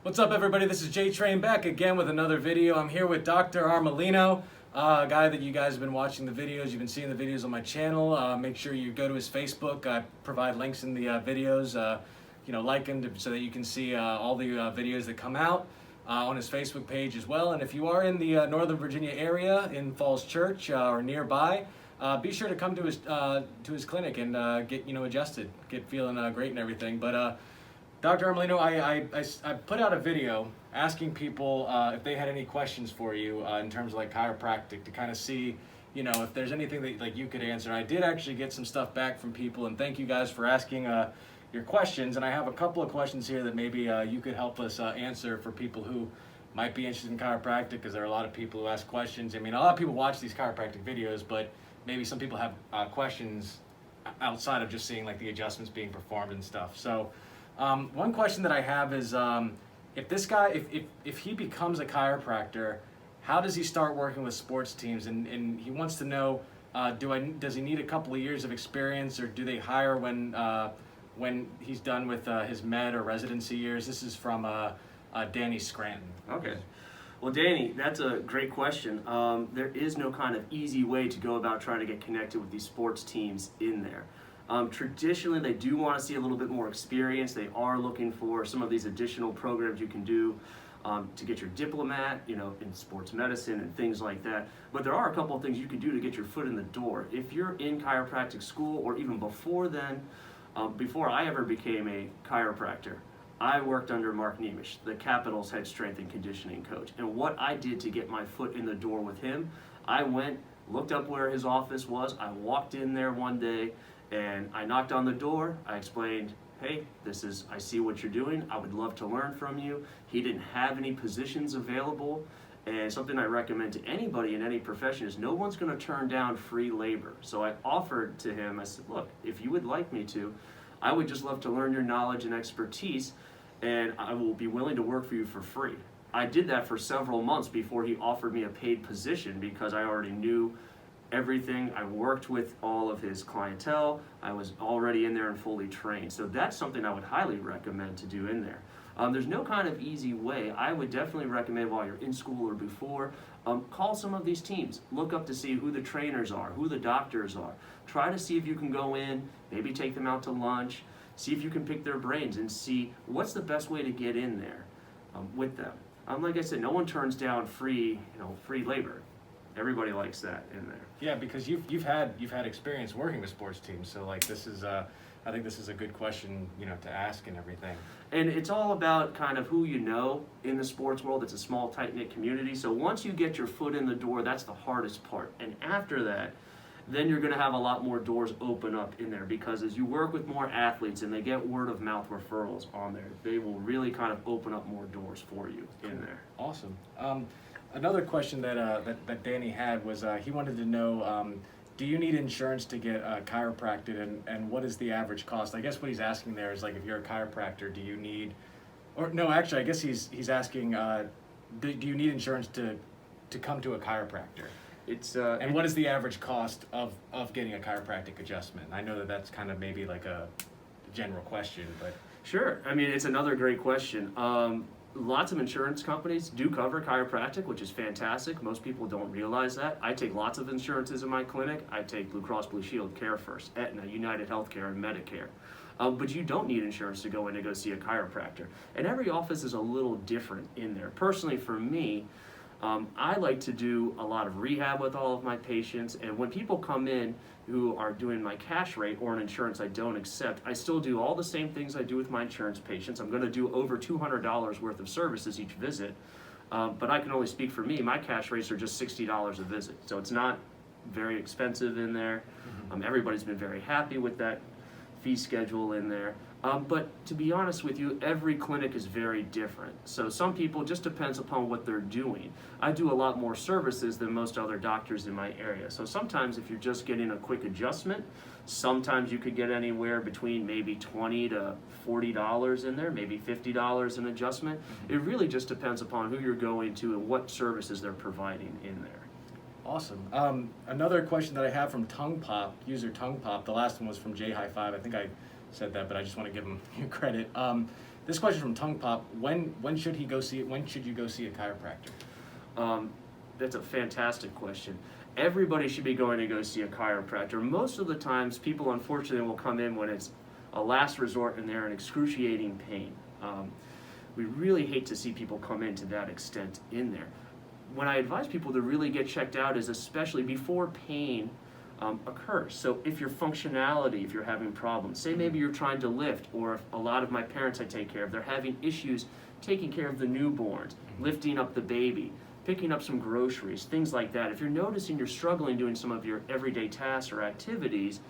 What's up, everybody? This is Jay Train back again with another video. I'm here with Dr. Armelino, a guy that you guys have been watching the videos. You've been seeing the videos on my channel. Make sure you go to his Facebook. I provide links in the videos. Like him so that you can see all the videos that come out on his Facebook page as well. And if you are in the Northern Virginia area in Falls Church or nearby, be sure to come to his clinic and get adjusted, get feeling great and everything. But Dr. Armelino, I put out a video asking people if they had any questions for you in terms of like chiropractic to kind of see, if there's anything that like you could answer. I did actually get some stuff back from people, and thank you guys for asking your questions. And I have a couple of questions here that maybe you could help us answer for people who might be interested in chiropractic, because there are a lot of people who ask questions. I mean, a lot of people watch these chiropractic videos, but maybe some people have questions outside of just seeing like the adjustments being performed and stuff. So one question that I have is, if this guy, if he becomes a chiropractor, how does he start working with sports teams? And he wants to know, does he need a couple of years of experience, or do they hire when he's done with his med or residency years? This is from Danny Scranton. Okay. Well, Danny, that's a great question. There is no kind of easy way to go about trying to get connected with these sports teams in there. Traditionally, they do want to see a little bit more experience. They are looking for some of these additional programs you can do to get your diplomat, in sports medicine and things like that. But there are a couple of things you can do to get your foot in the door. If you're in chiropractic school, or even before then, before I ever became a chiropractor, I worked under Mark Nemish, the Capitals head strength and conditioning coach. And what I did to get my foot in the door with him, I went, looked up where his office was. I walked in there one day and I knocked on the door. I explained, hey, I see what you're doing. I would love to learn from you. He didn't have any positions available. And something I recommend to anybody in any profession is no one's going to turn down free labor. So I offered to him, I said, look, if you would like me to, I would just love to learn your knowledge and expertise, and I will be willing to work for you for free. I did that for several months before he offered me a paid position, because I already knew everything. I worked with all of his clientele. I was already in there and fully trained. So that's something I would highly recommend to do in there. There's no kind of easy way. I would definitely recommend, while you're in school or before, call some of these teams. Look up to see who the trainers are, who the doctors are. Try to see if you can go in, maybe take them out to lunch, see if you can pick their brains and see what's the best way to get in there with them. Like I said, no one turns down free labor. Everybody likes that in there. Yeah, because you've had experience working with sports teams, so like this is I think this is a good question to ask and everything. And it's all about kind of who you know in the sports world. It's a small, tight-knit community. So once you get your foot in the door, that's the hardest part. And after that, then you're going to have a lot more doors open up in there, because as you work with more athletes and they get word-of-mouth referrals on there, they will really kind of open up more doors for you in there. Awesome. Another question that Danny had was he wanted to know, do you need insurance to get chiropractic, and what is the average cost? I guess what he's asking there is, like, if you're a chiropractor, do you need, or no, actually, I guess he's asking, do you need insurance to come to a chiropractor? And what is the average cost of getting a chiropractic adjustment? I know that's kind of maybe like a general question, but... Sure. I mean, it's another great question. Lots of insurance companies do cover chiropractic, which is fantastic. Most people don't realize that. I take lots of insurances in my clinic. I take Blue Cross Blue Shield, Care First, Aetna, United Healthcare, and Medicare. But you don't need insurance to go in and go see a chiropractor. And every office is a little different in there. Personally, for me, I like to do a lot of rehab with all of my patients, and when people come in who are doing my cash rate or an insurance I don't accept, I still do all the same things I do with my insurance patients. I'm going to do over $200 worth of services each visit, but I can only speak for me. My cash rates are just $60 a visit, so it's not very expensive in there. Everybody's been very happy with that fee schedule in there. But to be honest with you, every clinic is very different. So some people, just depends upon what they're doing. I do a lot more services than most other doctors in my area. So sometimes if you're just getting a quick adjustment, sometimes you could get anywhere between maybe $20 to $40 in there, maybe $50 an adjustment. It really just depends upon who you're going to and what services they're providing in there. Awesome. Another question that I have from Tongue Pop, user Tongue Pop, the last one was from J High 5. I think I said that, but I just want to give him credit. This question from Tongue Pop: When should he go see? When should you go see a chiropractor? That's a fantastic question. Everybody should be going to go see a chiropractor. Most of the times, people unfortunately will come in when it's a last resort and they're in excruciating pain. We really hate to see people come in to that extent in there. When I advise people to really get checked out is especially before pain occurs. So if your functionality, if you're having problems, say maybe you're trying to lift, or if a lot of my parents I take care of, they're having issues taking care of the newborns, lifting up the baby, picking up some groceries, things like that. If you're noticing you're struggling doing some of your everyday tasks or activities,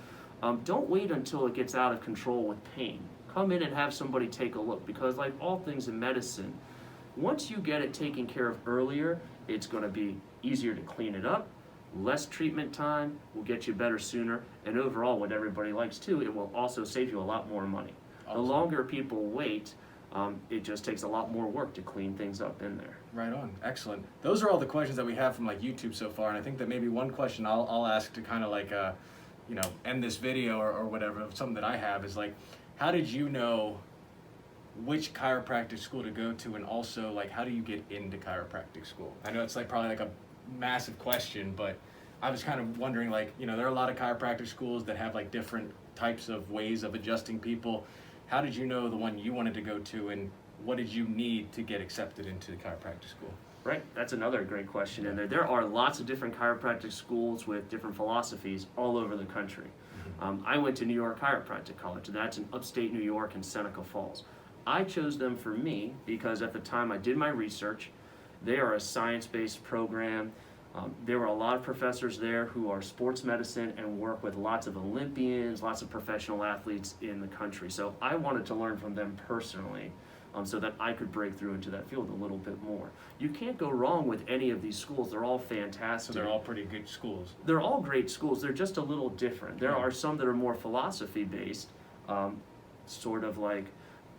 don't wait until it gets out of control with pain. Come in and have somebody take a look, because like all things in medicine, once you get it taken care of earlier, it's going to be easier to clean it up, less treatment time, will get you better sooner, and overall, what everybody likes too, it will also save you a lot more money. Awesome. The longer people wait, it just takes a lot more work to clean things up in there. Right on. Excellent. Those are all the questions that we have from like YouTube so far, and I think that maybe one question I'll ask to kind of like end this video or whatever, something that I have is like, how did you know which chiropractic school to go to, and also like how do you get into chiropractic school? I know it's like probably like a massive question, but I was kind of wondering, like, there are a lot of chiropractic schools that have like different types of ways of adjusting people. How did you know the one you wanted to go to, and what did you need to get accepted into the chiropractic school? Right, that's another great question in there. There are lots of different chiropractic schools with different philosophies all over the country. I went to New York Chiropractic College. That's in upstate New York in Seneca Falls. I chose them for me because at the time I did my research. They are a science-based program. There were a lot of professors there who are sports medicine and work with lots of Olympians, lots of professional athletes in the country. So I wanted to learn from them personally, so that I could break through into that field a little bit more. You can't go wrong with any of these schools. They're all fantastic. So they're all pretty good schools. They're all great schools. They're just a little different. There are some that are more philosophy-based, sort of like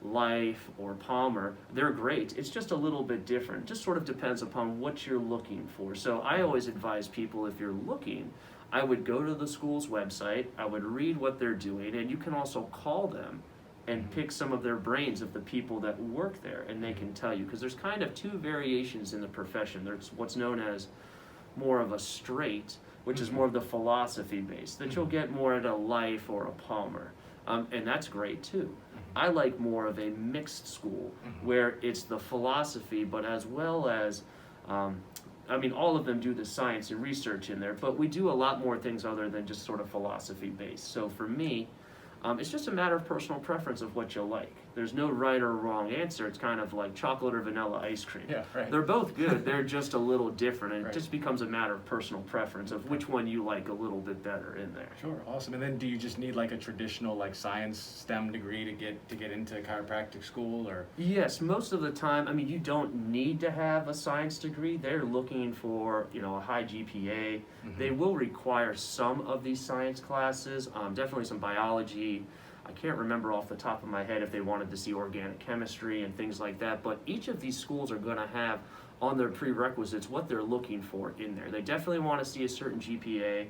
Life or Palmer. They're great. It's just a little bit different. Just sort of depends upon what you're looking for. So I always advise people, if you're looking, I would go to the school's website, I would read what they're doing, and you can also call them and pick some of their brains of the people that work there, and they can tell you, because there's kind of two variations in the profession. There's what's known as more of a straight, which is more of the philosophy base, that you'll get more at a Life or a Palmer, and that's great too. I like more of a mixed school where it's the philosophy, but as well as, all of them do the science and research in there, but we do a lot more things other than just sort of philosophy based. So for me, it's just a matter of personal preference of what you like. There's no right or wrong answer. It's kind of like chocolate or vanilla ice cream. Yeah, right. They're both good. They're just a little different, and Right. it just becomes a matter of personal preference of which one you like a little bit better in there. Sure, awesome. And then do you just need like a traditional like science STEM degree to get into chiropractic school, or? Yes, most of the time, you don't need to have a science degree. They're looking for, a high GPA. They will require some of these science classes, definitely some biology. I can't remember off the top of my head if they wanted to see organic chemistry and things like that, but each of these schools are going to have on their prerequisites what they're looking for in there. They definitely want to see a certain GPA.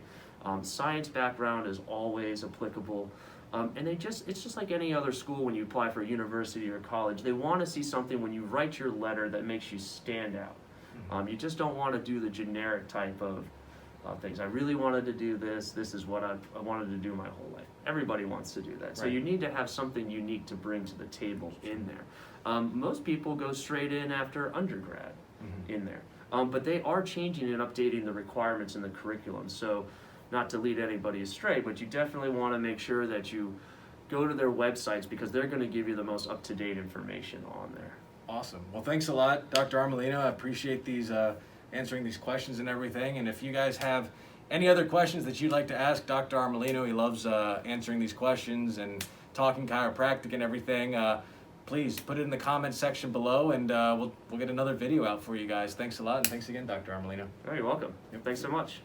Science background is always applicable. And it's just like any other school when you apply for a university or college. They want to see something when you write your letter that makes you stand out. You just don't want to do the generic type of things. I really wanted to do this. This is what I wanted to do my whole life. Everybody wants to do that. So you need to have something unique to bring to the table in there. Most people go straight in after undergrad in there. But they are changing and updating the requirements in the curriculum. So not to lead anybody astray, but you definitely want to make sure that you go to their websites, because they're going to give you the most up-to-date information on there. Awesome. Well, thanks a lot, Dr. Armellino. I appreciate these answering these questions and everything. And if you guys have any other questions that you'd like to ask Dr. Armellino, he loves answering these questions and talking chiropractic and everything. Please put it in the comments section below, and we'll get another video out for you guys. Thanks a lot, and thanks again, Dr. Armellino. Oh, you're welcome. Thanks so much.